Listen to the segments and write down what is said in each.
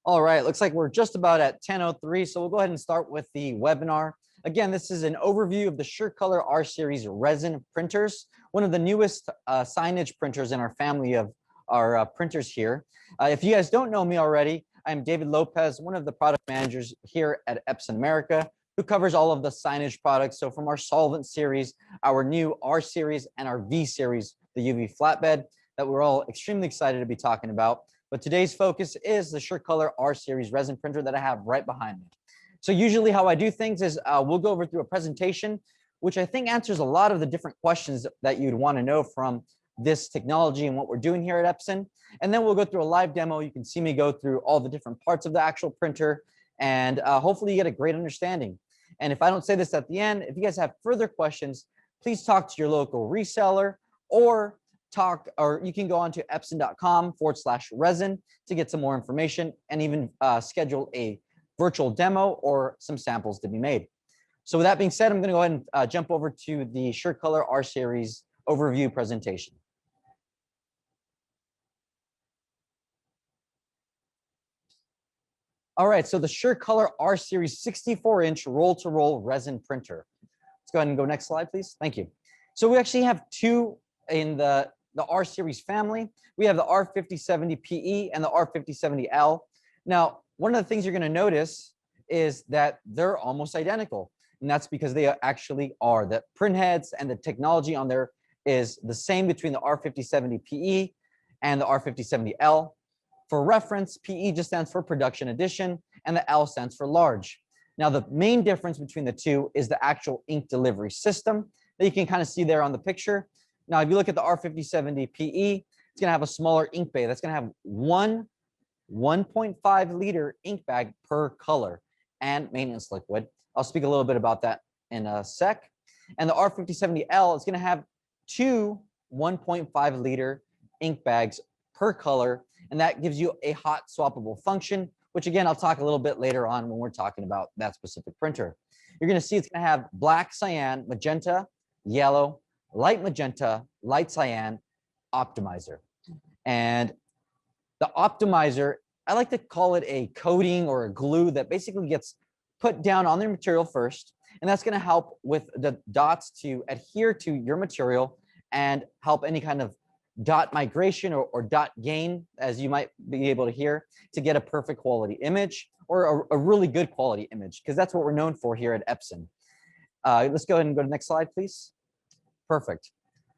All right, looks like we're just about at 10:03, so we'll go ahead and start with the webinar. Again, this is an overview of the SureColor R-Series resin printers, one of the newest signage printers in our family of our printers here. If you guys don't know me already, I'm David Lopez, one of the product managers here at Epson America, who covers all of the signage products. So from our solvent series, our new R-Series, and our V-Series, the UV flatbed, that we're all extremely excited to be talking about. But today's focus is the SureColor R-Series resin printer that I have right behind me. So usually how I do things is we'll go over through a presentation, which I think answers a lot of the different questions that you'd want to know from this technology and what we're doing here at Epson. And then we'll go through a live demo. You can see me go through all the different parts of the actual printer, and hopefully you get a great understanding. And if I don't say this at the end, if you guys have further questions, please talk to your local reseller, or you can go on to epson.com/resin to get some more information and even schedule a virtual demo or some samples to be made. So with that being said, I'm going to go ahead and jump over to the SureColor R-Series overview presentation. All right, so the SureColor R-Series 64-inch roll-to-roll resin printer. Let's go ahead and go next slide, please. Thank you. So we actually have two in the R-Series family. We have the R5070PE and the R5070L. Now, one of the things you're going to notice is that they're almost identical. And that's because they actually are. The print heads and the technology on there is the same between the R5070PE and the R5070L. For reference, PE just stands for production edition, and the L stands for large. Now, the main difference between the two is the actual ink delivery system that you can kind of see there on the picture. Now, if you look at the R5070PE, it's going to have a smaller ink bay. That's going to have one 1.5 liter ink bag per color and maintenance liquid. I'll speak a little bit about that in a sec. And the R5070L is going to have two 1.5 liter ink bags per color, and that gives you a hot swappable function, which again, I'll talk a little bit later on when we're talking about that specific printer. You're going to see it's going to have black, cyan, magenta, yellow, light magenta, light cyan optimizer. And the optimizer, I like to call it a coating or a glue that basically gets put down on the material first. And that's going to help with the dots to adhere to your material and help any kind of dot migration or dot gain, as you might be able to hear, to get a perfect quality image or a really good quality image, because that's what we're known for here at Epson. Let's go ahead and go to the next slide, please. Perfect.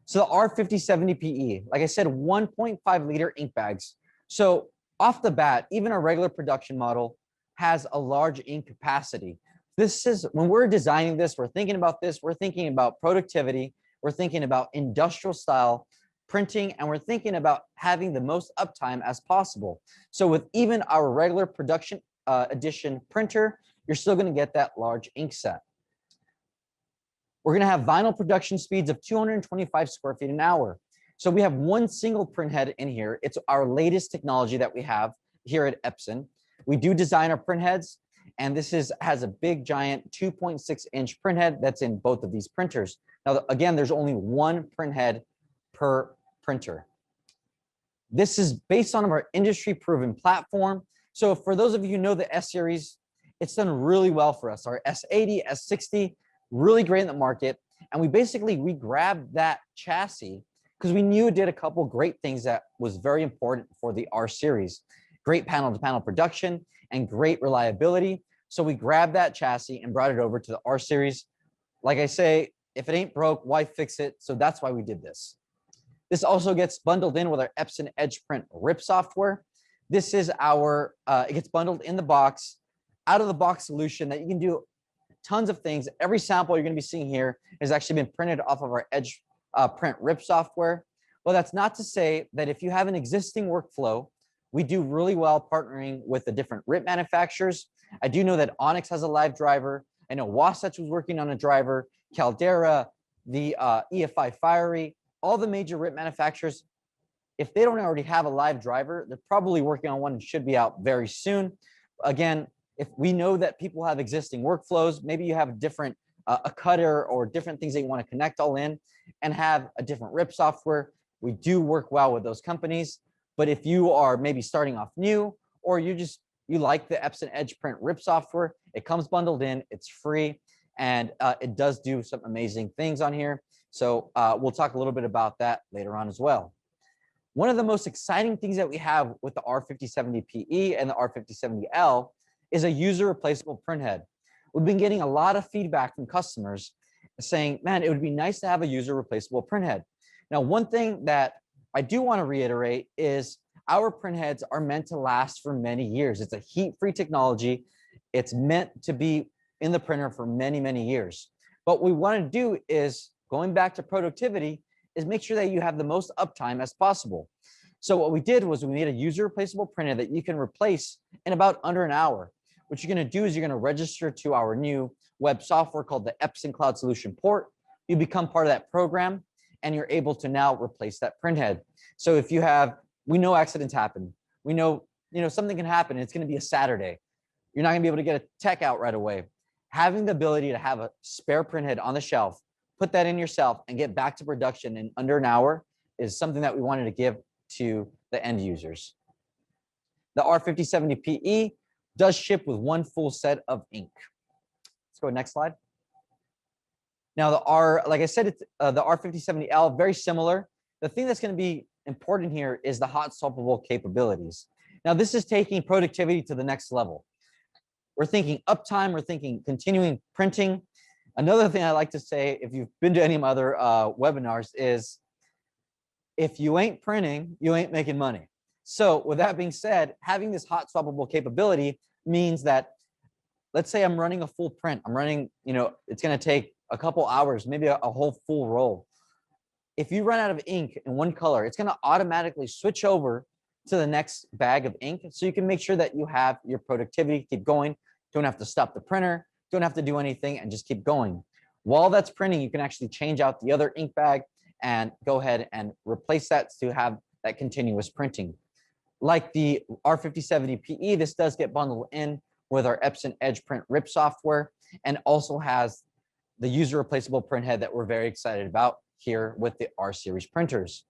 So the R5070PE, like I said, 1.5 liter ink bags. So off the bat, even a regular production model has a large ink capacity. This is, when we're designing this, we're thinking about productivity, we're thinking about industrial style printing, and we're thinking about having the most uptime as possible. So with even our regular production edition printer, you're still going to get that large ink set. We're going to have vinyl production speeds of 225 square feet an hour. So we have one single print head in here. It's our latest technology that we have here at Epson. We do design our print heads, and this has a big giant 2.6-inch print head that's in both of these printers. Now, again, there's only one print head per printer. This is based on our industry-proven platform. So for those of you who know the S-Series, it's done really well for us. Our S80, S60, really great in the market. And we grabbed that chassis because we knew it did a couple great things that was very important for the R-Series. Great panel-to-panel production and great reliability. So we grabbed that chassis and brought it over to the R-Series. Like I say, if it ain't broke, why fix it? So that's why we did this. This also gets bundled in with our Epson Edge Print RIP software. This is our, it gets bundled in the box, out of the box solution that you can do tons of things. Every sample you're going to be seeing here has actually been printed off of our Edge Print RIP software. Well, that's not to say that if you have an existing workflow, we do really well partnering with the different RIP manufacturers. I do know that Onyx has a live driver. I know Wasatch was working on a driver, Caldera, the EFI Fiery, all the major RIP manufacturers. If they don't already have a live driver, they're probably working on one and should be out very soon. Again, if we know that people have existing workflows, maybe you have a different a cutter or different things that you want to connect all in and have a different RIP software, we do work well with those companies. But if you are maybe starting off new, or you just you like the Epson Edge Print Rip software, it comes bundled in, it's free, and it does do some amazing things on here. So we'll talk a little bit about that later on as well. One of the most exciting things that we have with the R5070PE and the R5070L is a user replaceable printhead. We've been getting a lot of feedback from customers saying, man, it would be nice to have a user replaceable printhead. Now, one thing that I do want to reiterate is our printheads are meant to last for many years. It's a heat-free technology. It's meant to be in the printer for many, many years. But what we want to do is, going back to productivity, is make sure that you have the most uptime as possible. So what we did was we made a user replaceable printer that you can replace in about under an hour. What you're going to do is you're going to register to our new web software called the Epson Cloud Solution Port. You become part of that program, and you're able to now replace that printhead. So if you have, we know accidents happen. We know, something can happen. It's going to be a Saturday. You're not going to be able to get a tech out right away. Having the ability to have a spare printhead on the shelf, put that in yourself, and get back to production in under an hour is something that we wanted to give to the end users. The R5070PE does ship with one full set of ink. Let's go next slide. Now like I said, it's the R5070L, very similar. The thing that's going to be important here is the hot swappable capabilities. Now this is taking productivity to the next level. We're thinking uptime, we're thinking continuing printing. Another thing I like to say, if you've been to any of my other webinars, is if you ain't printing, you ain't making money. So with that being said, having this hot swappable capability means that, let's say I'm running a full print. I'm running, it's going to take a couple hours, maybe a whole full roll. If you run out of ink in one color, it's going to automatically switch over to the next bag of ink. So you can make sure that you have your productivity keep going. Don't have to stop the printer. Don't have to do anything, and just keep going. While that's printing, you can actually change out the other ink bag and go ahead and replace that to have that continuous printing. Like the R5070PE, this does get bundled in with our Epson Edge Print Rip software, and also has the user replaceable printhead that we're very excited about here with the R-Series printers.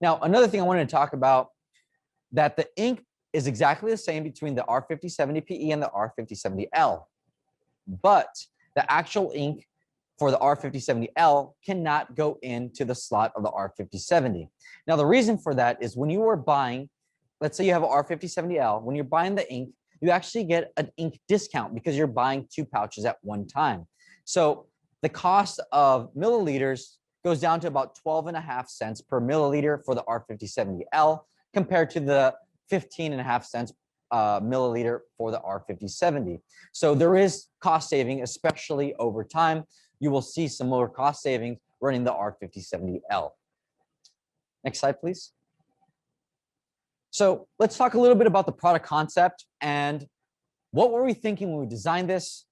Now, another thing I wanted to talk about, that the ink is exactly the same between the R5070PE and the R5070L. But the actual ink for the R5070L cannot go into the slot of the R5070. Now, the reason for that is when you are buying, let's say you have an R5070L, when you're buying the ink, you actually get an ink discount because you're buying 2 pouches at one time. So the cost of milliliters goes down to about 12.5 cents per milliliter for the R5070L compared to the 15.5 cents milliliter for the R5070. So there is cost saving, especially over time. You will see some more cost savings running the R5070L. Next slide, please. So let's talk a little bit about the product concept and what were we thinking when we designed this?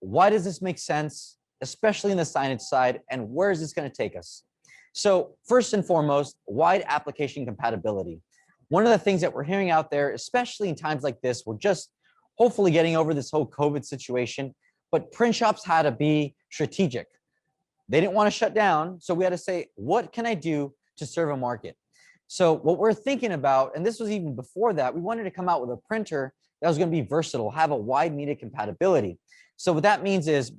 Why does this make sense, especially in the signage side, and where is this going to take us? So first and foremost, wide application compatibility. One of the things that we're hearing out there, especially in times like this, we're just hopefully getting over this whole COVID situation, but print shops had to be strategic. They didn't want to shut down, so we had to say, what can I do to serve a market? So what we're thinking about, and this was even before that, we wanted to come out with a printer that was going to be versatile, have a wide media compatibility. So what that means is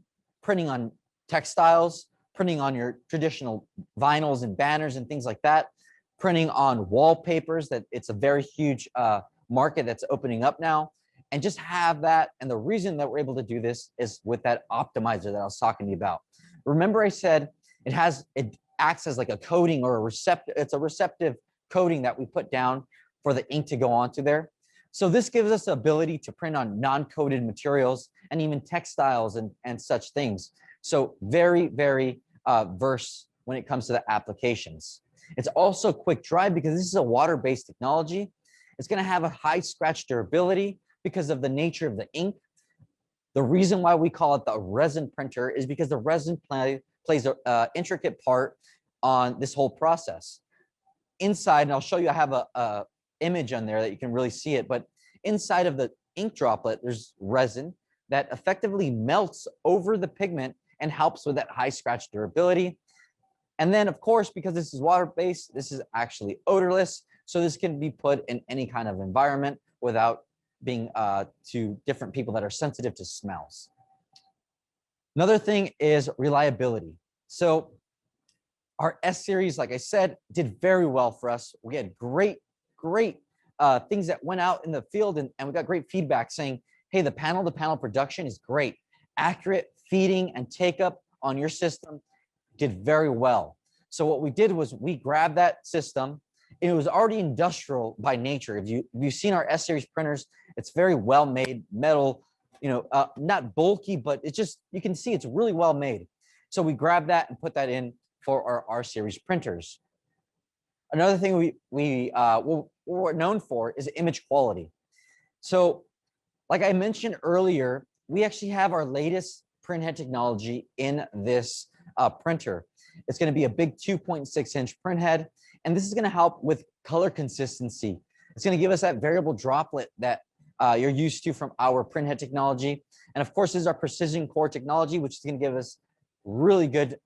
printing on textiles, printing on your traditional vinyls and banners and things like that, printing on wallpapers, that it's a very huge market that's opening up now, and just have that. And the reason that we're able to do this is with that optimizer that I was talking to you about. Remember I said it acts as like a coating or a receptive, it's a receptive coating that we put down for the ink to go onto there. So this gives us the ability to print on non-coated materials and even textiles and such things. So very, very versed when it comes to the applications. It's also quick dry because this is a water-based technology. It's going to have a high scratch durability because of the nature of the ink. The reason why we call it the resin printer is because the resin plays an intricate part on this whole process. Inside, and I'll show you, I have a image on there that you can really see it, but inside of the ink droplet, there's resin that effectively melts over the pigment and helps with that high scratch durability. And then, of course, because this is water-based, this is actually odorless. So this can be put in any kind of environment without being to different people that are sensitive to smells. Another thing is reliability. So our S-Series, like I said, did very well for us. We had great things that went out in the field, and we got great feedback saying, hey, the panel-to-panel production is great. Accurate feeding and take-up on your system did very well. So what we did was we grabbed that system. It was already industrial by nature. If you've seen our S-Series printers, it's very well made, metal, not bulky, but it's just, you can see it's really well made. So we grabbed that and put that in for our R-Series printers. Another thing what we're known for is image quality. So like I mentioned earlier, we actually have our latest printhead technology in this printer. It's going to be a big 2.6-inch printhead, and this is going to help with color consistency. It's going to give us that variable droplet that you're used to from our printhead technology. And of course, this is our precision core technology, which is going to give us really good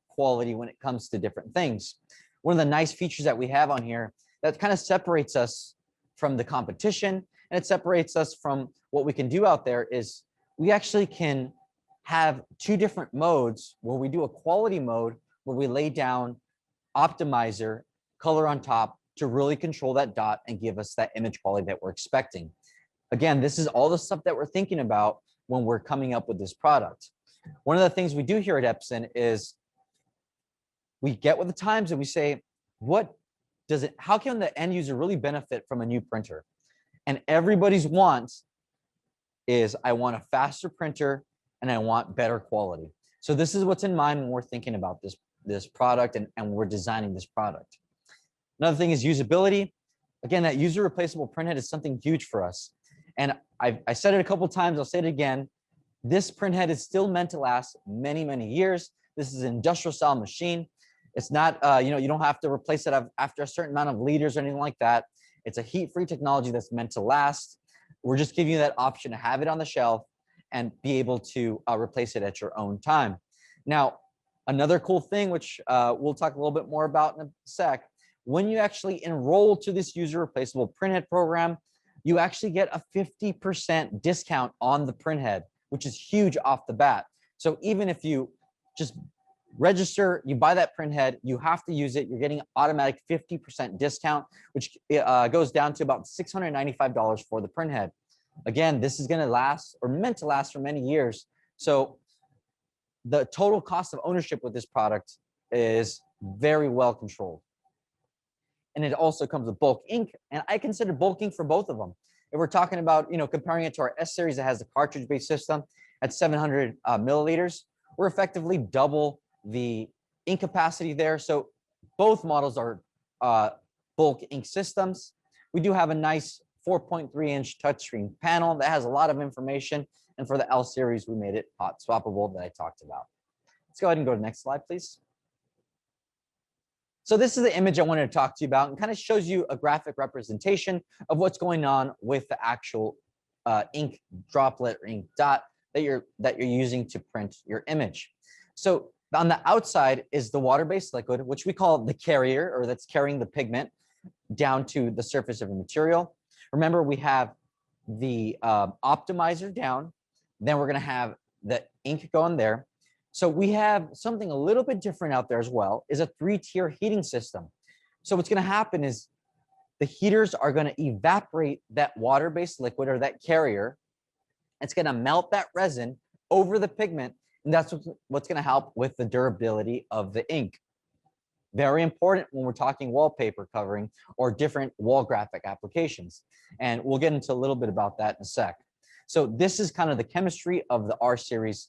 quality when it comes to different things. One of the nice features that we have on here that kind of separates us from the competition, and it separates us from what we can do out there, is we actually can have two different modes where we do a quality mode where we lay down optimizer color on top to really control that dot and give us that image quality that we're expecting. Again, this is all the stuff that we're thinking about when we're coming up with this product. One of the things we do here at Epson is we get with the times and we say, how can the end user really benefit from a new printer? And everybody's want is, I want a faster printer and I want better quality. So this is what's in mind when we're thinking about this product and we're designing this product. Another thing is usability. Again, that user replaceable printhead is something huge for us. And I said it a couple of times, I'll say it again. This printhead is still meant to last many, many years. This is an industrial style machine. It's not, you don't have to replace it after a certain amount of liters or anything like that. It's a heat-free technology that's meant to last. We're just giving you that option to have it on the shelf and be able to replace it at your own time. Now, another cool thing, which we'll talk a little bit more about in a sec, when you actually enroll to this user replaceable printhead program, you actually get a 50% discount on the printhead, which is huge off the bat. So even if you just register, you buy that printhead, you have to use it, you're getting an automatic 50% discount, which goes down to about $695 for the printhead. Again, this is going to last, or meant to last, for many years. So the total cost of ownership with this product is very well controlled. And it also comes with bulk ink, and I consider bulk ink for both of them. If we're talking about, comparing it to our S-Series that has the cartridge-based system at 700 milliliters, we're effectively double the ink capacity there. So both models are bulk ink systems. We do have a nice 4.3-inch touchscreen panel that has a lot of information. And for the L-Series, we made it hot swappable that I talked about. Let's go ahead and go to the next slide, please. So this is the image I wanted to talk to you about, and kind of shows you a graphic representation of what's going on with the actual ink droplet or ink dot that you're using to print your image. So on the outside is the water-based liquid, which we call the carrier, or that's carrying the pigment down to the surface of the material. Remember, we have the optimizer down, then we're going to have the ink going there. So we have something a little bit different out there as well, is a 3-tier heating system. So what's going to happen is the heaters are going to evaporate that water-based liquid, or that carrier. It's going to melt that resin over the pigment, and that's what's going to help with the durability of the ink. Very important when we're talking wallpaper covering or different wall graphic applications. And we'll get into a little bit about that in a sec. So this is kind of the chemistry of the R-Series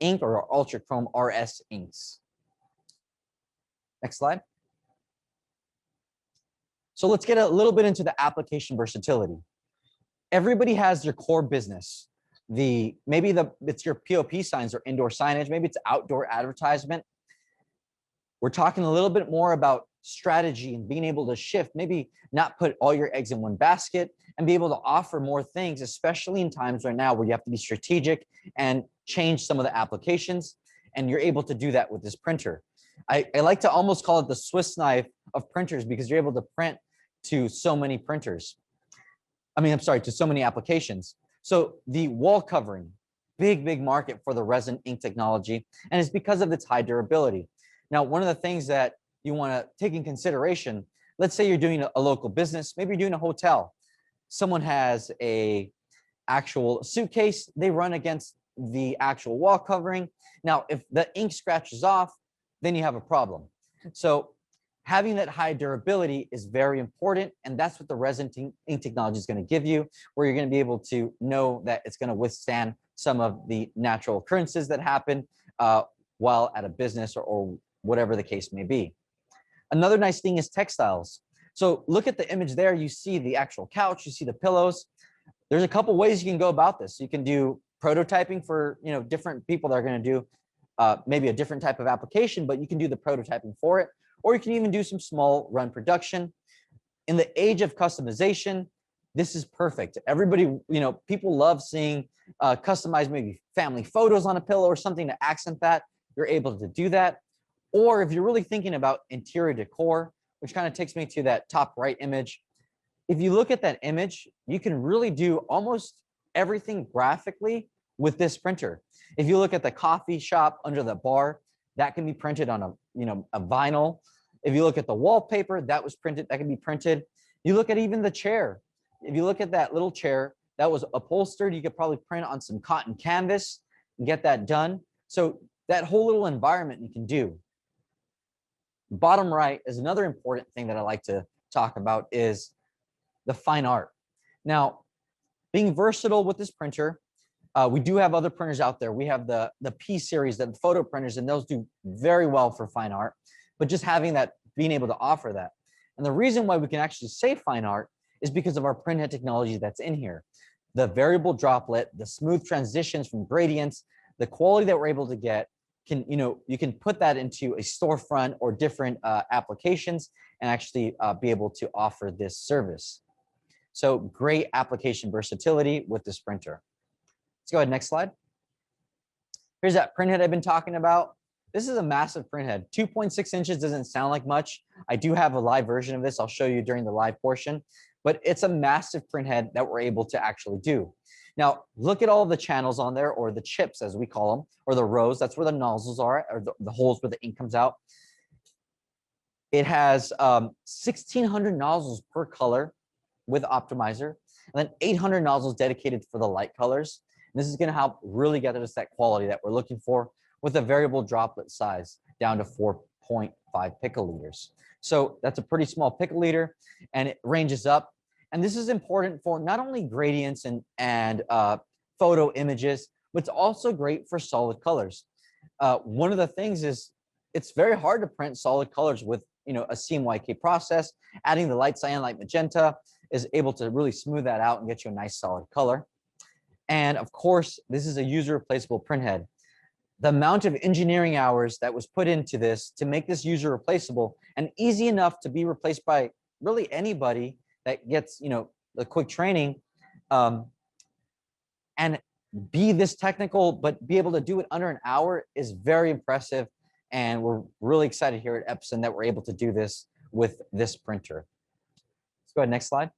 ink, or Ultra Chrome RS inks. Next slide. So let's get a little bit into the application versatility. Everybody has their core business. Maybe it's your POP signs or indoor signage, maybe it's outdoor advertisement. We're talking a little bit more about strategy and being able to shift, maybe not put all your eggs in one basket, and be able to offer more things, especially in times right now where you have to be strategic and change some of the applications. And you're able to do that with this printer. I like to almost call it the Swiss knife of printers, because you're able to print to so many printers. I'm sorry, to so many applications. So the wall covering, big market for the resin ink technology, and it's because of its high durability. Now, one of the things that you want to take in consideration, let's say you're doing a local business, maybe you're doing a hotel. Someone has a actual suitcase, they run against the actual wall covering. Now, if the ink scratches off, then you have a problem. So having that high durability is very important, and that's what the resin ink technology is going to give you, where you're going to be able to know that it's going to withstand some of the natural occurrences that happen while at a business or whatever the case may be. Another nice thing is textiles. So look at the image there. You see the actual couch, you see the pillows. There's a couple ways you can go about this. You can do prototyping for different people that are going to do maybe a different type of application, but you can do the prototyping for it, or you can even do some small run production. In the age of customization, this is perfect. Everybody, people love seeing customized maybe family photos on a pillow or something to accent that. You're able to do that. Or if you're really thinking about interior decor, which kind of takes me to that top right image. If you look at that image, you can really do almost everything graphically with this printer. If you look at the coffee shop under the bar, that can be printed on a vinyl. If you look at the wallpaper, that can be printed. You look at even the chair. If you look at that little chair that was upholstered, you could probably print on some cotton canvas and get that done. So that whole little environment you can do. Bottom right is another important thing that I like to talk about is the fine art. Now, being versatile with this printer, we do have other printers out there. We have the P-Series, the photo printers, and those do very well for fine art. But just having that, being able to offer that. And the reason why we can actually say fine art is because of our printhead technology that's in here. The variable droplet, the smooth transitions from gradients, the quality that we're able to get, you can put that into a storefront or different applications and actually be able to offer this service. So great application versatility with this printer. Let's go ahead, next slide. Here's that printhead I've been talking about. This is a massive printhead. 2.6 inches doesn't sound like much. I do have a live version of this. I'll show you during the live portion, but it's a massive printhead that we're able to actually do. Now, look at all the channels on there, or the chips as we call them, or the rows. That's where the nozzles are, or the holes where the ink comes out. It has 1,600 nozzles per color with optimizer, and then 800 nozzles dedicated for the light colors. And this is going to help really get us that quality that we're looking for with a variable droplet size down to 4.5 picoliters. So that's a pretty small picoliter, and it ranges up. And this is important for not only gradients and photo images, but it's also great for solid colors. One of the things is it's very hard to print solid colors with a CMYK process. Adding the light cyan, light magenta is able to really smooth that out and get you a nice solid color. And of course, this is a user replaceable printhead. The amount of engineering hours that was put into this to make this user replaceable and easy enough to be replaced by really anybody that gets the quick training and be this technical, but be able to do it under an hour is very impressive. And we're really excited here at Epson that we're able to do this with this printer. Let's go ahead, next slide.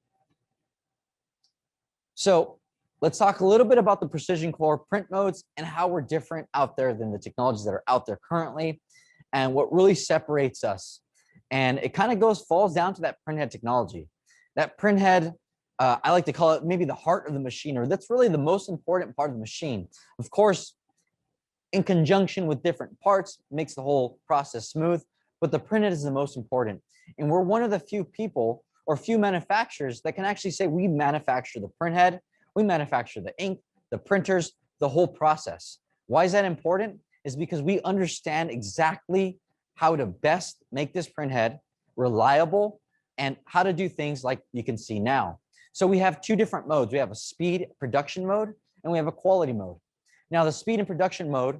So let's talk a little bit about the precision core print modes and how we're different out there than the technologies that are out there currently and what really separates us. And it kind of falls down to that printhead technology. That printhead, I like to call it maybe the heart of the machine, or that's really the most important part of the machine. Of course, in conjunction with different parts, makes the whole process smooth, but the printhead is the most important. And we're one of the few people or few manufacturers that can actually say we manufacture the printhead, we manufacture the ink, the printers, the whole process. Why is that important? Is because we understand exactly how to best make this printhead reliable and how to do things like you can see now. So we have two different modes. We have a speed production mode and we have a quality mode. Now the speed and production mode,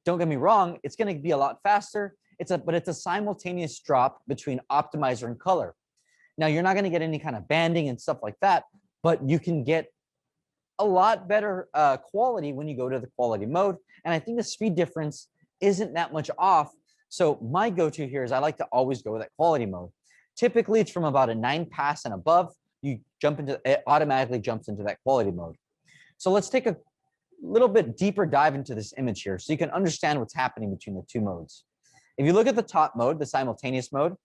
don't get me wrong, it's going to be a lot faster. But it's a simultaneous drop between optimizer and color. Now you're not going to get any kind of banding and stuff like that, but you can get a lot better quality when you go to the quality mode. And I think the speed difference isn't that much off. So my go-to here is I like to always go with that quality mode. Typically it's from about a 9 pass and above, it automatically jumps into that quality mode. So let's take a little bit deeper dive into this image here so you can understand what's happening between the two modes. If you look at the top mode, the simultaneous mode,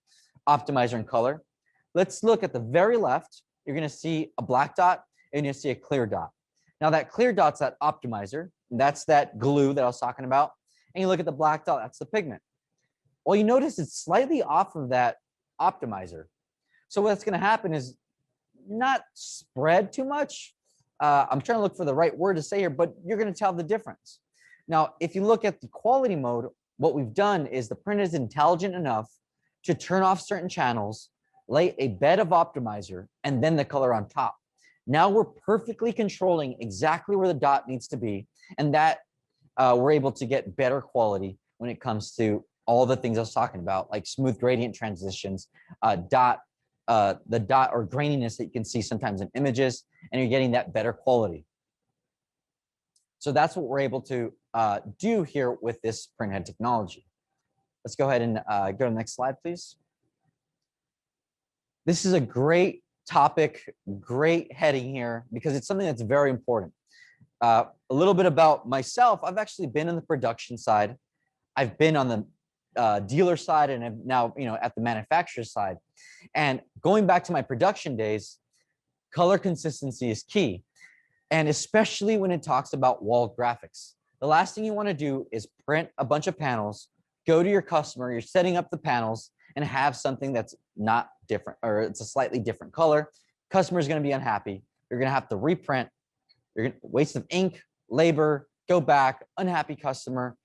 optimizer and color, let's look at the very left. You're going to see a black dot and you'll see a clear dot. Now that clear dot's that optimizer. That's that glue that I was talking about. And you look at the black dot, that's the pigment. Well, you notice it's slightly off of that optimizer. So what's going to happen is not spread too much. I'm trying to look for the right word to say here, but you're going to tell the difference. Now, if you look at the quality mode, what we've done is the printer is intelligent enough to turn off certain channels, lay a bed of optimizer, and then the color on top. Now we're perfectly controlling exactly where the dot needs to be, and that we're able to get better quality when it comes to all the things I was talking about, like smooth gradient transitions, the dot or graininess that you can see sometimes in images, and you're getting that better quality. So that's what we're able to do here with this printhead technology. Let's go ahead and go to the next slide, please. This is a great topic, great heading here, because it's something that's very important. A little bit about myself. I've actually been in the production side. I've been on the dealer side, and I'm now, at the manufacturer side. And going back to my production days, color consistency is key. And especially when it talks about wall graphics. The last thing you want to do is print a bunch of panels, go to your customer, you're setting up the panels, and have something that's not different, or it's a slightly different color. Customer's going to be unhappy. You're going to have to reprint. You're going to waste of ink, labor, go back, unhappy customer.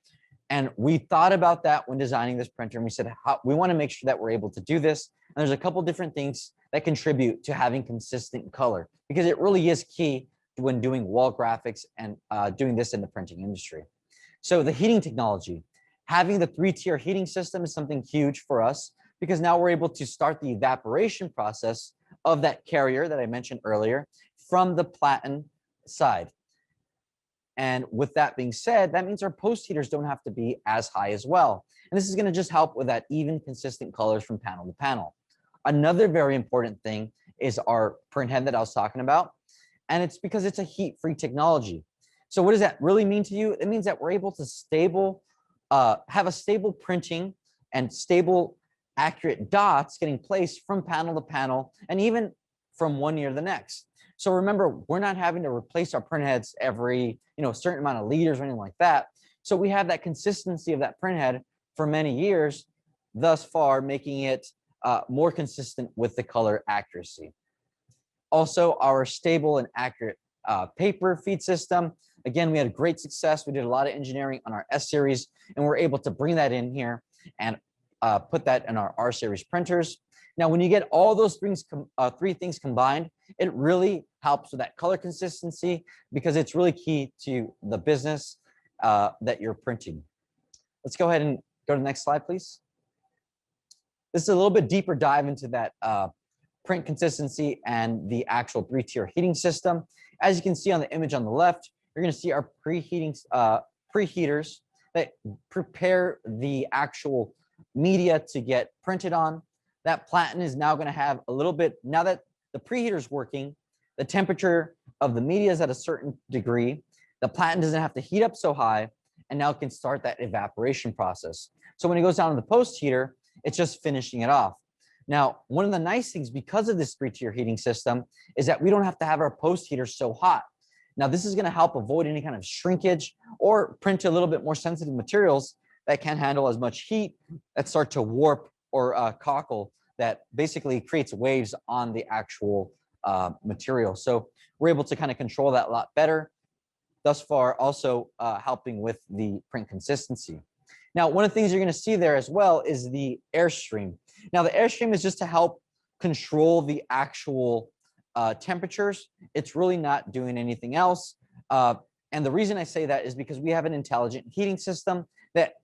And we thought about that when designing this printer, and we said, we want to make sure that we're able to do this. And there's a couple different things that contribute to having consistent color, because it really is key when doing wall graphics and doing this in the printing industry. So the heating technology, having the 3-tier heating system is something huge for us, because now we're able to start the evaporation process of that carrier that I mentioned earlier from the platen side. And with that being said, that means our post heaters don't have to be as high as well. And this is going to just help with that even, consistent colors from panel to panel. Another very important thing is our printhead that I was talking about. And it's because it's a heat-free technology. So what does that really mean to you? It means that we're able to have a stable printing and stable, accurate dots getting placed from panel to panel, and even from one year to the next. So remember, we're not having to replace our printheads every certain amount of liters or anything like that. So we have that consistency of that printhead for many years, thus far making it more consistent with the color accuracy. Also, our stable and accurate paper feed system. Again, we had great success. We did a lot of engineering on our S-Series, and we're able to bring that in here and put that in our R-Series printers. Now, when you get all those things, three things combined, it really helps with that color consistency, because it's really key to the business that you're printing. Let's go ahead and go to the next slide, please. This is a little bit deeper dive into that print consistency and the actual 3-tier heating system. As you can see on the image on the left, you're going to see our preheaters that prepare the actual media to get printed on. That platen is now going to have a little bit, now that the preheater is working, the temperature of the media is at a certain degree. The platen doesn't have to heat up so high, and now it can start that evaporation process. So when it goes down to the post heater, it's just finishing it off. Now, one of the nice things because of this 3-tier heating system is that we don't have to have our post heater so hot. Now, this is going to help avoid any kind of shrinkage or print a little bit more sensitive materials that can't handle as much heat that start to warp or cockle, that basically creates waves on the actual material. So we're able to kind of control that a lot better. Thus far, also helping with the print consistency. Now, one of the things you're going to see there as well is the airstream. Now, the airstream is just to help control the actual temperatures. It's really not doing anything else. And the reason I say that is because we have an intelligent heating system that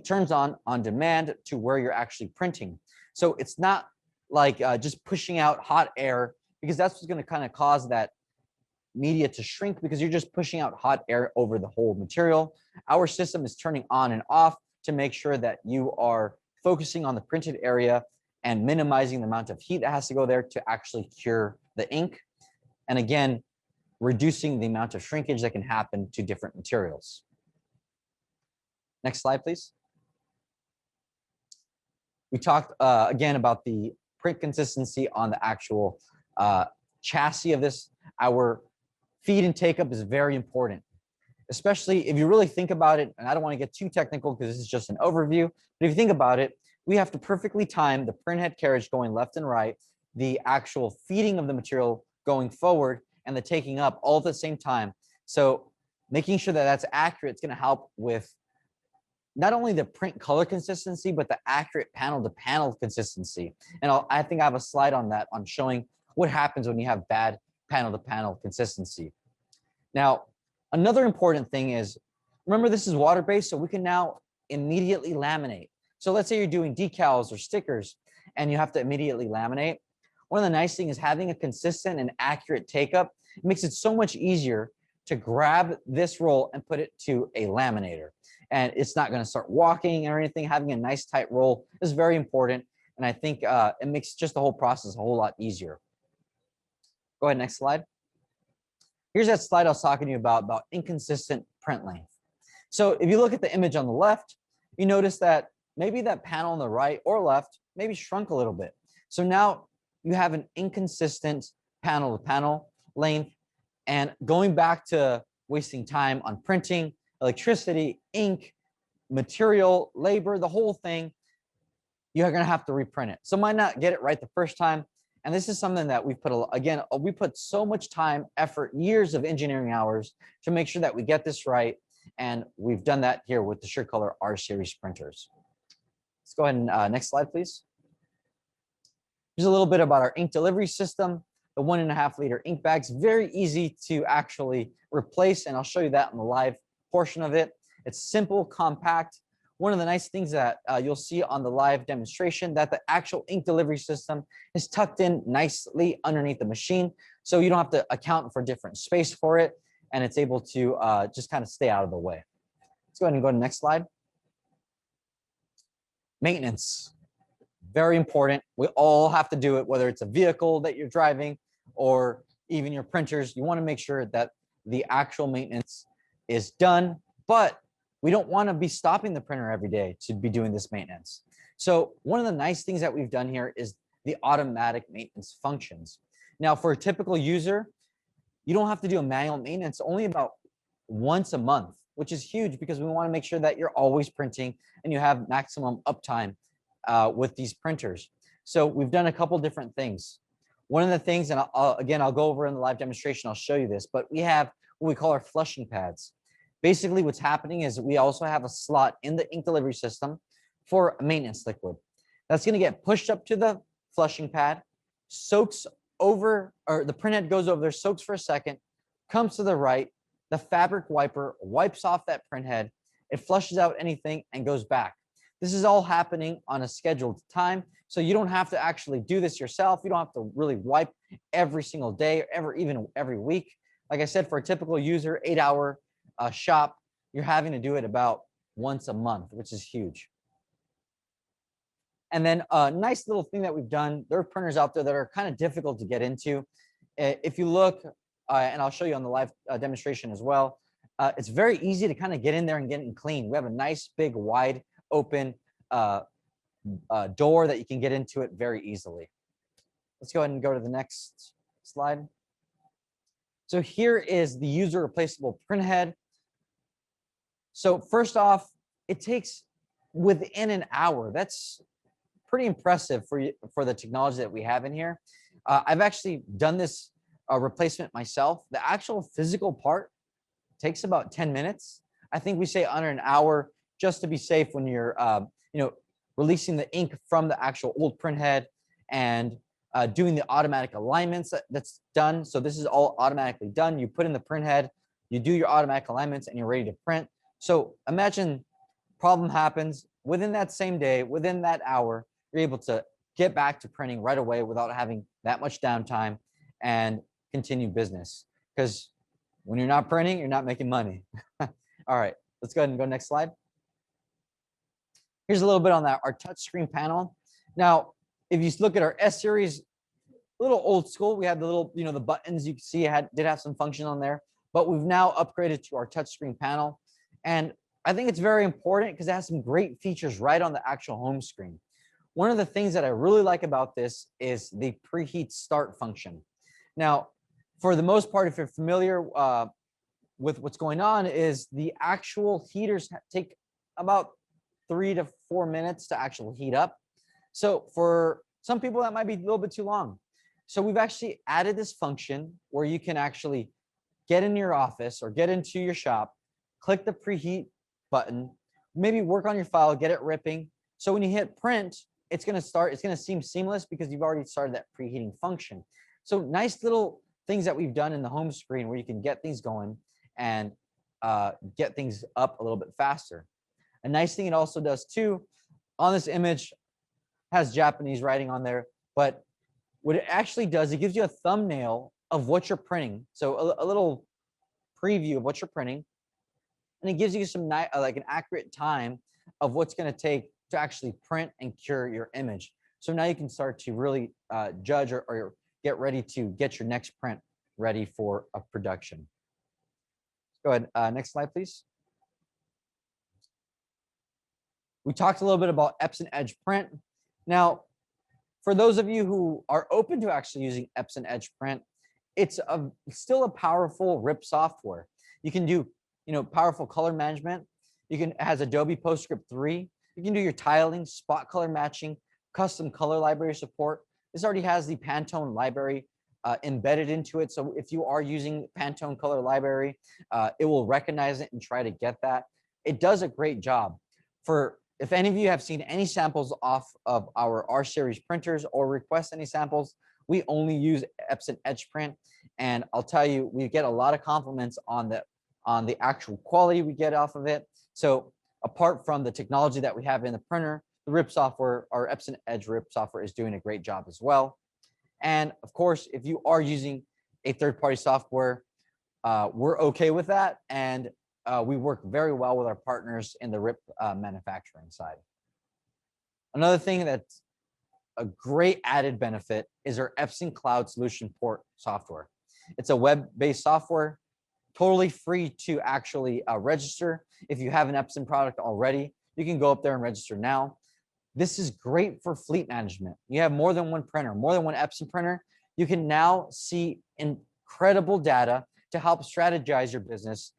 turns on demand to where you're actually printing. So it's not like just pushing out hot air, because that's what's going to kind of cause that media to shrink, because you're just pushing out hot air over the whole material. Our system is turning on and off to make sure that you are focusing on the printed area and minimizing the amount of heat that has to go there to actually cure the ink. And again, reducing the amount of shrinkage that can happen to different materials. Next slide, please. We talked again about the print consistency on the actual chassis of this. Our feed and take up is very important, especially if you really think about it. And I don't want to get too technical because this is just an overview, but if you think about it, we have to perfectly time the printhead carriage going left and right, the actual feeding of the material going forward, and the taking up all at the same time. So making sure that that's accurate is going to help with not only the print color consistency, but the accurate panel to panel consistency. And I think I have a slide on that, on showing what happens when you have bad panel to panel consistency. Now, another important thing is, remember this is water-based, so we can now immediately laminate. So let's say you're doing decals or stickers and you have to immediately laminate. One of the nice things is having a consistent and accurate take-up. It makes it so much easier to grab this roll and put it to a laminator. And it's not going to start walking or anything. Having a nice tight roll is very important. And I think it makes just the whole process a whole lot easier. Go ahead, next slide. Here's that slide I was talking to you about inconsistent print length. So if you look at the image on the left, you notice that maybe that panel on the right or left maybe shrunk a little bit. So now you have an inconsistent panel to panel length. And going back to wasting time on printing, electricity, ink, material, labor, the whole thing, you're going to have to reprint it. So might not get it right the first time. And this is something that we've put, again, we put so much time, effort, years of engineering hours to make sure that we get this right. And we've done that here with the SureColor R-Series printers. Let's go ahead and next slide, please. Here's a little bit about our ink delivery system. The 1.5 liter ink bags, very easy to actually replace. And I'll show you that in the live portion of it. It's simple, compact. One of the nice things that you'll see on the live demonstration, that the actual ink delivery system is tucked in nicely underneath the machine. So you don't have to account for different space for it. And it's able to just kind of stay out of the way. Let's go ahead and go to the next slide. Maintenance, very important. We all have to do it, whether it's a vehicle that you're driving or even your printers. You want to make sure that the actual maintenance is done, but we don't want to be stopping the printer every day to be doing this maintenance. So one of the nice things that we've done here is the automatic maintenance functions. Now, for a typical user, you don't have to do a manual maintenance only about once a month, which is huge because we want to make sure that you're always printing and you have maximum uptime with these printers. So we've done a couple different things. One of the things, and I'll go over in the live demonstration, I'll show you this, but we have what we call our flushing pads. Basically, what's happening is we also have a slot in the ink delivery system for a maintenance liquid. That's going to get pushed up to the flushing pad, soaks over, or the printhead goes over there, soaks for a second, comes to the right, the fabric wiper wipes off that printhead, it flushes out anything and goes back. This is all happening on a scheduled time, so you don't have to actually do this yourself. You don't have to really wipe every single day or even every week. Like I said, for a typical user, 8-hour shop, you're having to do it about once a month, which is huge. And then a nice little thing that we've done, there are printers out there that are kind of difficult to get into. If you look, and I'll show you on the live demonstration as well, it's very easy to kind of get in there and get it clean. We have a nice big wide open door that you can get into it very easily. Let's go ahead and go to the next slide. So here is the user replaceable printhead. So first off, it takes within an hour. That's pretty impressive for the technology that we have in here. I've actually done this replacement myself. The actual physical part takes about 10 minutes. I think we say under an hour just to be safe when you're releasing the ink from the actual old printhead and doing the automatic alignments that's done. So this is all automatically done. You put in the printhead, you do your automatic alignments, and you're ready to print. So imagine problem happens within that same day, within that hour, you're able to get back to printing right away without having that much downtime and continue business. Because when you're not printing, you're not making money. All right, let's go ahead and go next slide. Here's a little bit on that, our touchscreen panel. Now, if you look at our S-Series, a little old school. We had the little, the buttons you can see did have some function on there, but we've now upgraded to our touchscreen panel. And I think it's very important because it has some great features right on the actual home screen. One of the things that I really like about this is the preheat start function. Now, for the most part, if you're familiar with what's going on, is the actual heaters take about 3 to 4 minutes to actually heat up. So for some people, that might be a little bit too long. So we've actually added this function where you can actually get in your office or get into your shop, click the preheat button, maybe work on your file, get it ripping. So when you hit print, it's going to seem seamless because you've already started that preheating function. So nice little things that we've done in the home screen where you can get things going and get things up a little bit faster. A nice thing it also does too, on this image has Japanese writing on there, but what it actually does, it gives you a thumbnail of what you're printing. So a little preview of what you're printing, and it gives you some like an accurate time of what's going to take to actually print and cure your image. So now you can start to really judge or get ready to get your next print ready for a production. Go ahead. Next slide, please. We talked a little bit about Epson Edge Print. Now, for those of you who are open to actually using Epson Edge Print, it's still a powerful RIP software. You can do, powerful color management. It has Adobe PostScript 3. You can do your tiling, spot color matching, custom color library support. This already has the Pantone library embedded into it. So if you are using Pantone color library, it will recognize it and try to get that. It does a great job. If any of you have seen any samples off of our R-Series printers or request any samples, we only use Epson Edge Print. And I'll tell you, we get a lot of compliments on the actual quality we get off of it. So apart from the technology that we have in the printer, the RIP software, our Epson Edge RIP software, is doing a great job as well. And of course, if you are using a third-party software, we're okay with that. And we work very well with our partners in the RIP manufacturing side. Another thing that's a great added benefit is our Epson Cloud Solution Port software. It's a web-based software, totally free to actually register. If you have an Epson product already, you can go up there and register now. This is great for fleet management. You have more than one printer, more than one Epson printer. You can now see incredible data to help strategize your business,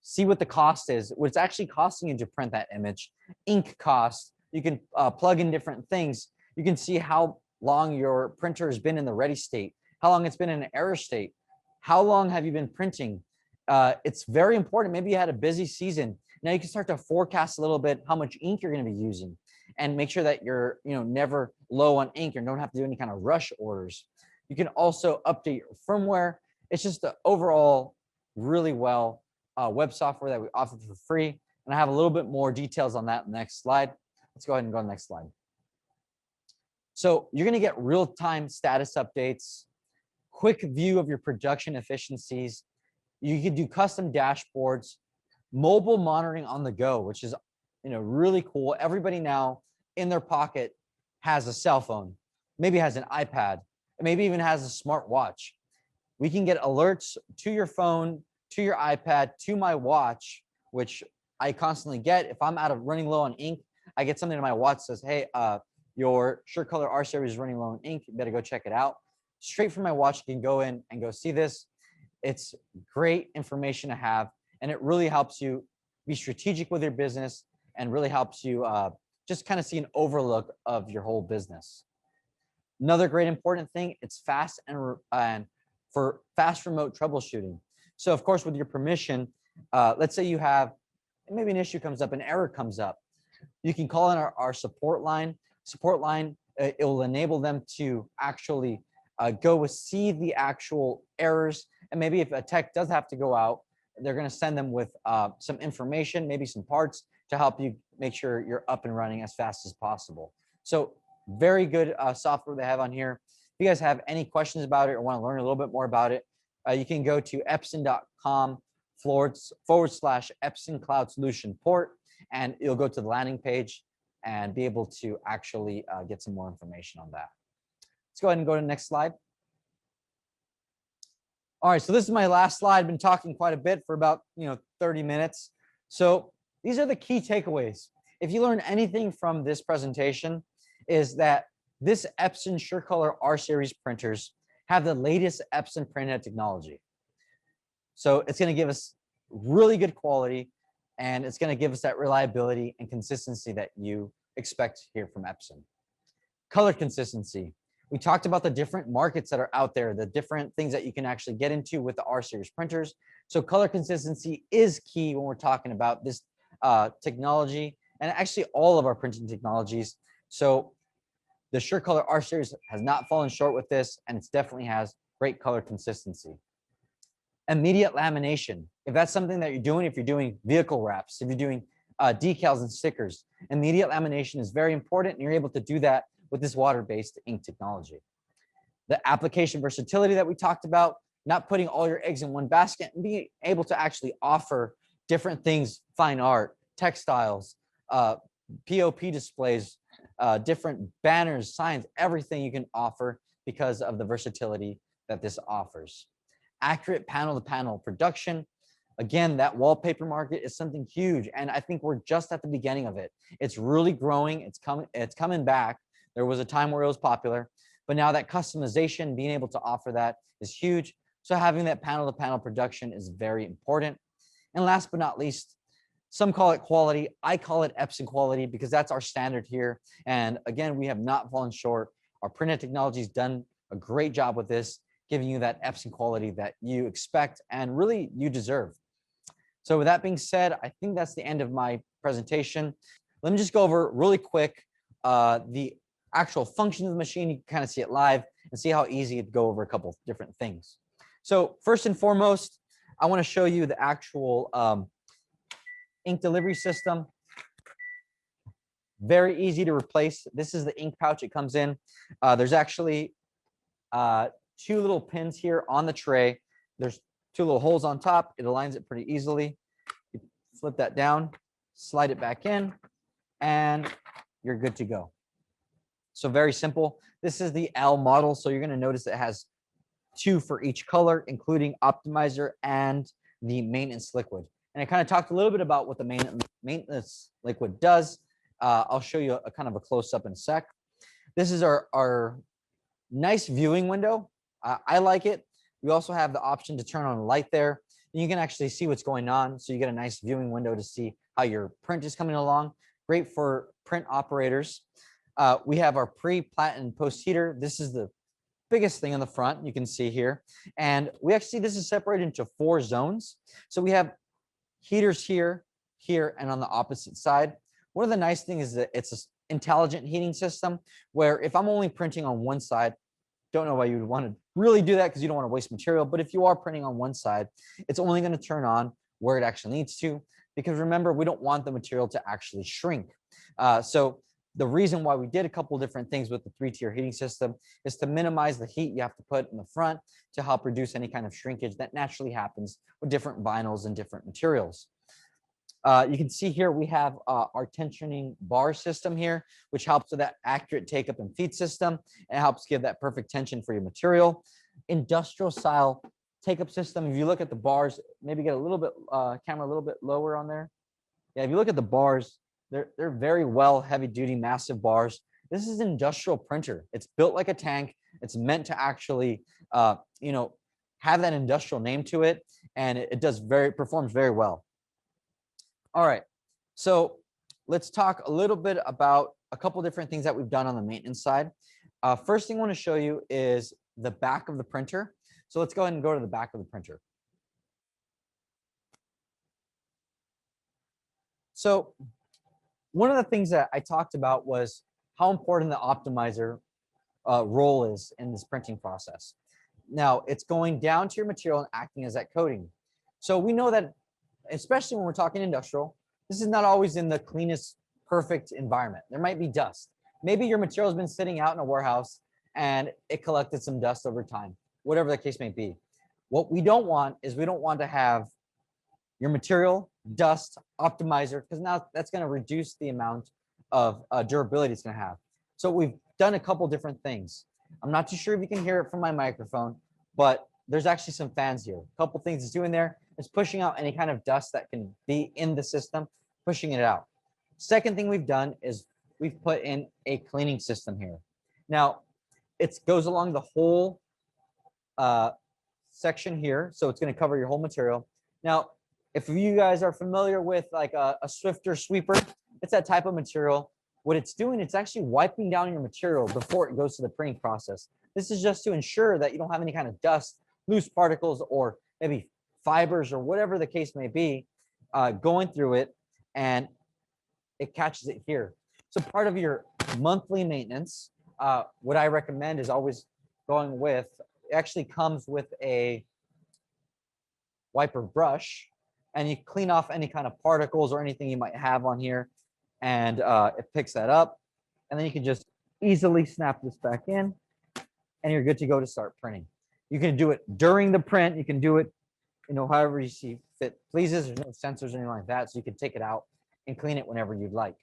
see what the cost is, what it's actually costing you to print that image, ink cost. You can plug in different things. You can see how long your printer has been in the ready state, how long it's been in an error state, how long have you been printing. It's very important. Maybe you had a busy season. Now you can start to forecast a little bit how much ink you're going to be using and make sure that you're never low on ink and don't have to do any kind of rush orders. You can also update your firmware. It's just the overall really well web software that we offer for free. And I have a little bit more details on that in the next slide. Let's go ahead and go to the next slide. So you're going to get real-time status updates, quick view of your production efficiencies. You can do custom dashboards, mobile monitoring on the go, which is really cool. Everybody now in their pocket has a cell phone, maybe has an iPad, maybe even has a smart watch. We can get alerts to your phone, to your iPad, to my watch, which I constantly get. If I'm running low on ink, I get something in my watch that says, hey, your SureColor R-Series is running low on ink. You better go check it out. Straight from my watch, you can go in and go see this. It's great information to have, and it really helps you be strategic with your business and really helps you just kind of see an overlook of your whole business. Another great important thing, it's fast and for fast remote troubleshooting. So of course, with your permission, let's say you have maybe an issue comes up, an error comes up. You can call in our support line. Support line, it will enable them to actually go see the actual errors. And maybe if a tech does have to go out, they're going to send them with some information, maybe some parts to help you make sure you're up and running as fast as possible. So very good software they have on here. If you guys have any questions about it or want to learn a little bit more about it, you can go to epson.com/Epson Cloud Solution Port, and you'll go to the landing page and be able to actually get some more information on that. Let's go ahead and go to the next slide. All right, so this is my last slide. I've been talking quite a bit for about 30 minutes. So these are the key takeaways. If you learn anything from this presentation, is that this Epson SureColor R-Series printers have the latest Epson printhead technology. So it's going to give us really good quality, and it's going to give us that reliability and consistency that you expect here from Epson. Color consistency. We talked about the different markets that are out there, the different things that you can actually get into with the R-Series printers. So color consistency is key when we're talking about this technology, and actually all of our printing technologies. So the SureColor R-Series has not fallen short with this, and it definitely has great color consistency. Immediate lamination. If that's something that you're doing, if you're doing vehicle wraps, if you're doing decals and stickers, immediate lamination is very important, and you're able to do that with this water-based ink technology. The application versatility that we talked about, not putting all your eggs in one basket, and being able to actually offer different things, fine art, textiles, POP displays, different banners, signs, everything you can offer because of the versatility that this offers. Accurate panel-to-panel production. Again, that wallpaper market is something huge, and I think we're just at the beginning of it. It's really growing. It's coming back. There was a time where it was popular, but now that customization, being able to offer that is huge. So having that panel-to-panel production is very important. And last but not least, some call it quality. I call it Epson quality because that's our standard here. And again, we have not fallen short. Our printhead technology has done a great job with this, giving you that Epson quality that you expect and really you deserve. So with that being said, I think that's the end of my presentation. Let me just go over really quick the actual function of the machine. You can kind of see it live and see how easy it'd go over a couple of different things. So first and foremost, I want to show you the actual ink delivery system. Very easy to replace. This is the ink pouch it comes in. There's actually 2 little pins here on the tray. There's 2 little holes on top. It aligns it pretty easily. You flip that down, slide it back in, and you're good to go. So very simple. This is the L model. So you're going to notice it has 2 for each color, including optimizer and the maintenance liquid. And I kind of talked a little bit about what the maintenance liquid does. I'll show you a kind of a close-up in a sec. This is our nice viewing window. I like it. We also have the option to turn on a light there. And you can actually see what's going on. So you get a nice viewing window to see how your print is coming along. Great for print operators. We have our pre, plat, and post heater. This is the biggest thing on the front, you can see here. And we actually, this is separated into 4 zones. So we have heaters here, here, and on the opposite side. One of the nice things is that it's an intelligent heating system where if I'm only printing on one side, don't know why you would want to really do that because you don't want to waste material. But if you are printing on one side, it's only going to turn on where it actually needs to, because remember, we don't want the material to actually shrink. So the reason why we did a couple of different things with the 3-tier heating system is to minimize the heat you have to put in the front to help reduce any kind of shrinkage that naturally happens with different vinyls and different materials. You can see here we have our tensioning bar system here, which helps with that accurate take up and feed system and helps give that perfect tension for your material. Industrial style take up system. If you look at the bars, maybe get a little bit camera a little bit lower on there. Yeah, if you look at the bars, they're very well heavy duty, massive bars. This is an industrial printer. It's built like a tank. It's meant to actually, have that industrial name to it, and it performs very well. All right, so let's talk a little bit about a couple different things that we've done on the maintenance side. First thing I want to show you is the back of the printer. So let's go ahead and go to the back of the printer. So one of the things that I talked about was how important the optimizer role is in this printing process. Now, it's going down to your material and acting as that coating. So we know that, especially when we're talking industrial, this is not always in the cleanest, perfect environment. There might be dust. Maybe your material has been sitting out in a warehouse and it collected some dust over time, whatever the case may be. What we don't want is we don't want to have your material, dust, optimizer, because now that's going to reduce the amount of durability it's going to have. So we've done a couple different things. I'm not too sure if you can hear it from my microphone, but there's actually some fans here. A couple things it's doing there is pushing out any kind of dust that can be in the system, pushing it out. Second thing we've done is we've put in a cleaning system here. Now, it goes along the whole section here, so it's going to cover your whole material. Now, if you guys are familiar with like a Swiffer sweeper, it's that type of material. What it's doing, it's actually wiping down your material before it goes to the printing process. This is just to ensure that you don't have any kind of dust, loose particles, or maybe fibers or whatever the case may be going through it, and it catches it here. So part of your monthly maintenance, what I recommend is always going with, it actually comes with a wiper brush, and you clean off any kind of particles or anything you might have on here, and it picks that up, and then you can just easily snap this back in, and you're good to go to start printing. You can do it during the print. You can do it, however you see fit pleases. There's no sensors or anything like that, so you can take it out and clean it whenever you'd like.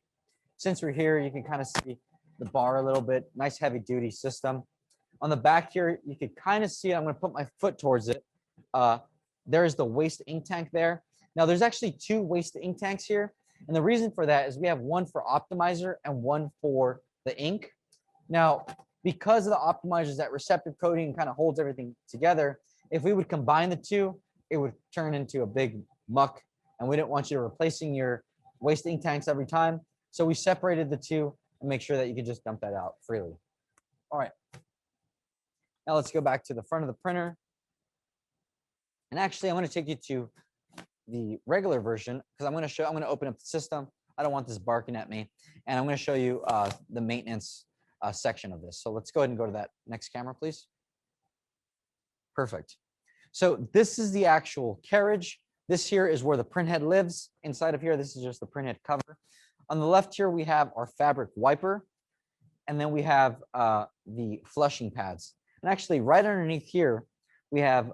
Since we're here, you can kind of see the bar a little bit. Nice heavy duty system. On the back here, you can kind of see it. I'm going to put my foot towards it. There's the waste ink tank there. Now, there's actually two waste ink tanks here. And the reason for that is we have one for optimizer and one for the ink. Now, because of the optimizers, that receptive coating kind of holds everything together. If we would combine the two, it would turn into a big muck. And we didn't want you replacing your waste ink tanks every time. So we separated the two and make sure that you can just dump that out freely. All right. Now let's go back to the front of the printer. And actually, I'm going to take you to the regular version because I'm going to open up the system. I don't want this barking at me. And I'm going to show you the maintenance section of this. So let's go ahead and go to that next camera, please. Perfect. So this is the actual carriage. This here is where the printhead lives. Inside of here, this is just the printhead cover. On the left here, we have our fabric wiper. And then we have the flushing pads. And actually, right underneath here, we have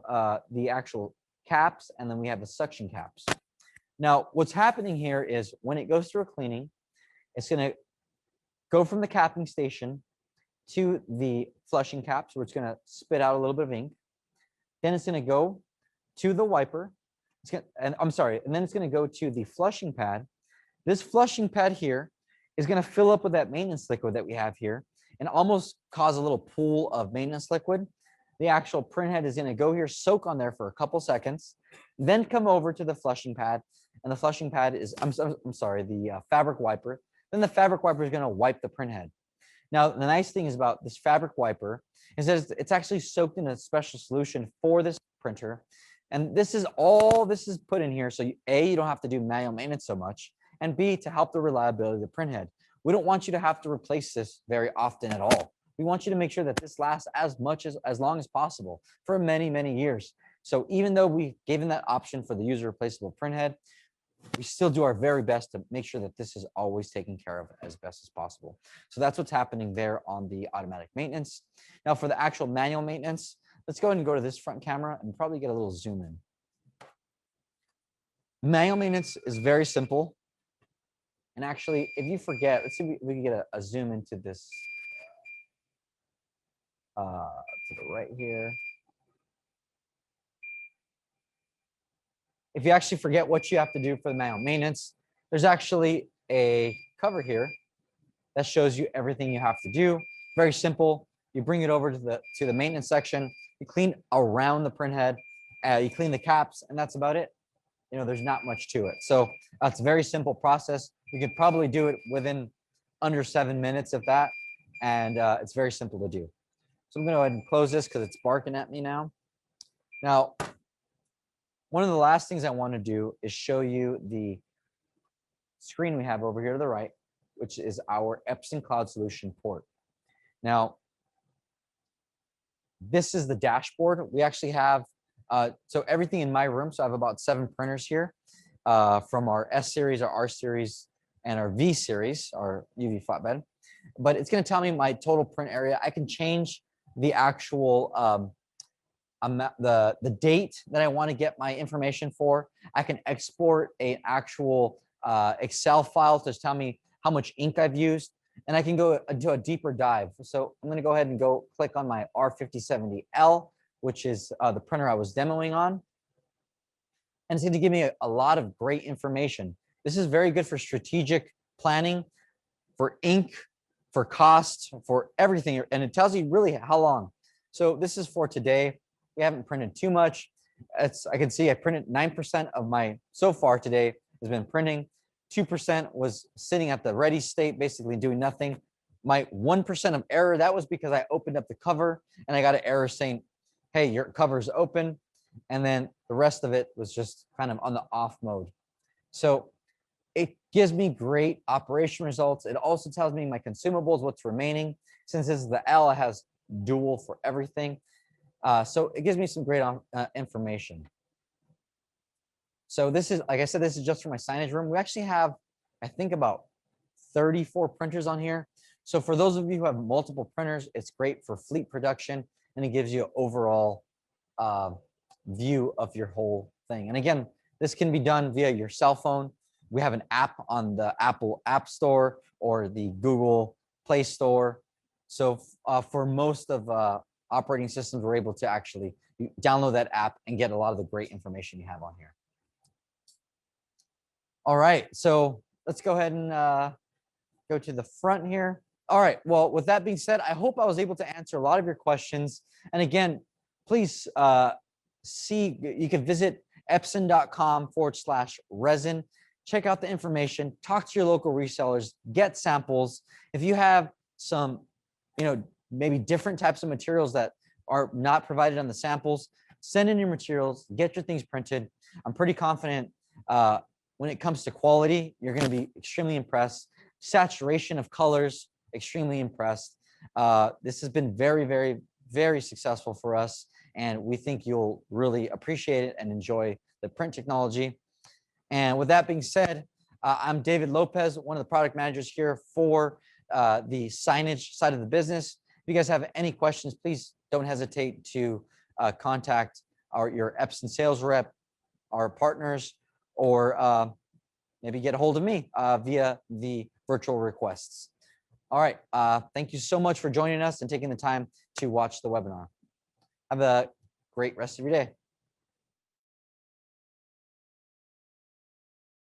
the actual caps, and then we have the suction caps. Now, what's happening here is when it goes through a cleaning, it's going to go from the capping station to the flushing caps, where it's going to spit out a little bit of ink. Then it's going to go to the wiper. And then it's going to go to the flushing pad. This flushing pad here is going to fill up with that maintenance liquid that we have here and almost cause a little pool of maintenance liquid. The actual printhead is going to go here, soak on there for a couple seconds, then come over to the flushing pad. And the flushing pad is, the fabric wiper. Then the fabric wiper is going to wipe the printhead. Now, the nice thing is about this fabric wiper is that it's actually soaked in a special solution for this printer. And this is put in here. So you don't have to do manual maintenance so much. And B, to help the reliability of the printhead. We don't want you to have to replace this very often at all. We want you to make sure that this lasts as long as possible for many, many years. So even though we've given that option for the user replaceable printhead, we still do our very best to make sure that this is always taken care of as best as possible. So that's what's happening there on the automatic maintenance. Now for the actual manual maintenance, let's go ahead and go to this front camera and probably get a little zoom in. Manual maintenance is very simple. And actually, if you forget, let's see if we can get a zoom into this to the right here. If you actually forget what you have to do for the manual maintenance, there's actually a cover here that shows you everything you have to do. Very simple. You bring it over to the maintenance section. You clean around the printhead. You clean the caps, and that's about it. There's not much to it. So it's a very simple process. You could probably do it within under 7 minutes of that, and it's very simple to do. So I'm going to go ahead and close this because it's barking at me now. Now, one of the last things I want to do is show you the screen we have over here to the right, which is our Epson Cloud Solution port. Now, this is the dashboard. We actually have, so everything in my room, so I have about 7 printers here from our S-Series, our R-Series, and our V-Series, our UV flatbed. But it's going to tell me my total print area. I can change the actual the date that I want to get my information for. I can export an actual Excel file to tell me how much ink I've used. and I can go into a deeper dive. So I'm going to go ahead and go click on my R5070L, which is the printer I was demoing on. And it's going to give me a lot of great information. This is very good for strategic planning, for ink, for cost, for everything. And it tells you really how long. So this is for today. We haven't printed too much. I can see I printed 9% of my, so far today has been printing. 2% was sitting at the ready state, basically doing nothing. My 1% of error, that was because I opened up the cover and I got an error saying, hey, your cover's open. And then the rest of it was just kind of on the off mode. So it gives me great operation results. It also tells me my consumables, what's remaining. Since this is the L, it has dual for everything. So it gives me some great information. So this is, like I said, this is just for my signage room. We actually have, I think, about 34 printers on here. So for those of you who have multiple printers, it's great for fleet production, and it gives you an overall view of your whole thing. And again, this can be done via your cell phone. We have an app on the Apple App Store or the Google Play Store. So for most of operating systems, we're able to actually download that app and get a lot of the great information you have on here. All right, so let's go ahead and go to the front here. All right, well, with that being said, I hope I was able to answer a lot of your questions. And again, please you can visit epson.com/resin. Check out the information, talk to your local resellers, get samples. If you have some, maybe different types of materials that are not provided on the samples, send in your materials, get your things printed. I'm pretty confident when it comes to quality, you're going to be extremely impressed. Saturation of colors, extremely impressed. This has been very, very, very successful for us, and we think you'll really appreciate it and enjoy the print technology. And with that being said, I'm David Lopez, one of the product managers here for the signage side of the business. If you guys have any questions, please don't hesitate to contact your Epson sales rep, our partners, or maybe get a hold of me via the virtual requests. All right. Thank you so much for joining us and taking the time to watch the webinar. Have a great rest of your day.